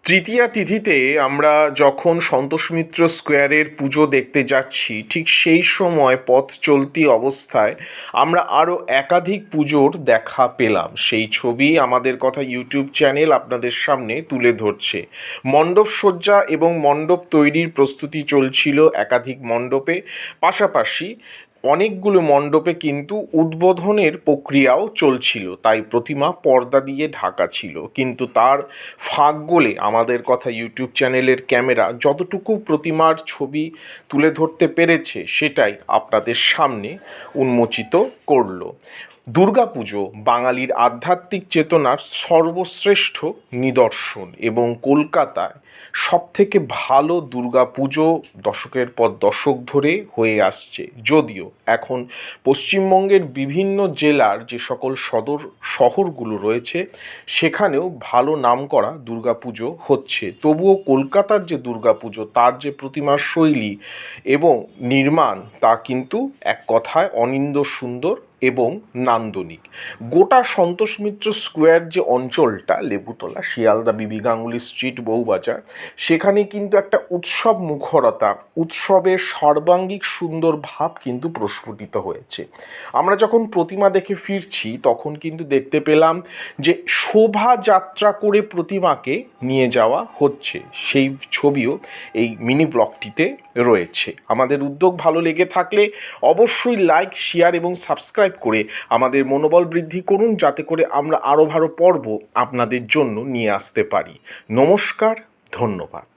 তৃতীয়া তিথিতে আমরা যখন সন্তোষ মিত্র স্কোয়ারের পুজো দেখতে যাচ্ছি, ঠিক সেই সময় পথ চলতি অবস্থায় আমরা আরও একাধিক পুজোর দেখা পেলাম। সেই ছবি আমাদের কথা ইউটিউব চ্যানেল আপনাদের সামনে তুলে ধরছে। মণ্ডপ সজ্জা এবং মণ্ডপ তৈরির প্রস্তুতি চলছিল একাধিক মণ্ডপে, পাশাপাশি অনেকগুলো মণ্ডপে কিন্তু উদ্বোধনের প্রক্রিয়াও চলছিল, তাই প্রতিমা পর্দা দিয়ে ঢাকা ছিল। কিন্তু তার ফাঁক গলে আমাদের কথা ইউটিউব চ্যানেলের ক্যামেরা যতটুকু প্রতিমার ছবি তুলে ধরতে পেরেছে সেটাই আপনাদের সামনে উন্মোচিত করলো। দুর্গাপুজো বাঙালির আধ্যাত্মিক চেতনার সর্বশ্রেষ্ঠ নিদর্শন এবং কলকাতায় সবথেকে ভালো দুর্গাপুজো দশকের পর দশক ধরে হয়ে আসছে। যদিও এখন পশ্চিমবঙ্গের বিভিন্ন জেলার যে সকল সদর শহরগুলো রয়েছে সেখানেও ভালো নামকরা দুর্গাপুজো হচ্ছে, তবুও কলকাতার যে দুর্গাপুজো তার যে প্রতিমার শৈলী এবং নির্মাণ তা কিন্তু এক কথায় অনিন্দ্য সুন্দর এবং নান্দনিক। গোটা সন্তোষ মিত্র স্কোয়ার যে অঞ্চলটা, লেবুতলা, শিয়ালদা, বিবি গাঙ্গুলি স্ট্রিট, বউবাজার, সেখানে কিন্তু একটা উৎসব মুখরতা, উৎসবের সর্বাঙ্গিক সুন্দর ভাব কিন্তু প্রস্ফুটিত হয়েছে। আমরা যখন প্রতিমা দেখে ফিরছি তখন কিন্তু দেখতে পেলাম যে শোভাযাত্রা করে প্রতিমাকে নিয়ে যাওয়া হচ্ছে, সেই ছবিও এই মিনি ব্লগটিতে রয়েছে। আমাদের উদ্যোগ ভালো লেগে থাকলে অবশ্যই লাইক, শেয়ার এবং সাবস্ক্রাইব করে আমাদের মনোবল বৃদ্ধি করুন, যাতে করে আমরা আরও ভালো পর্ব আপনাদের জন্য নিয়ে আসতে পারি। নমস্কার, ধন্যবাদ।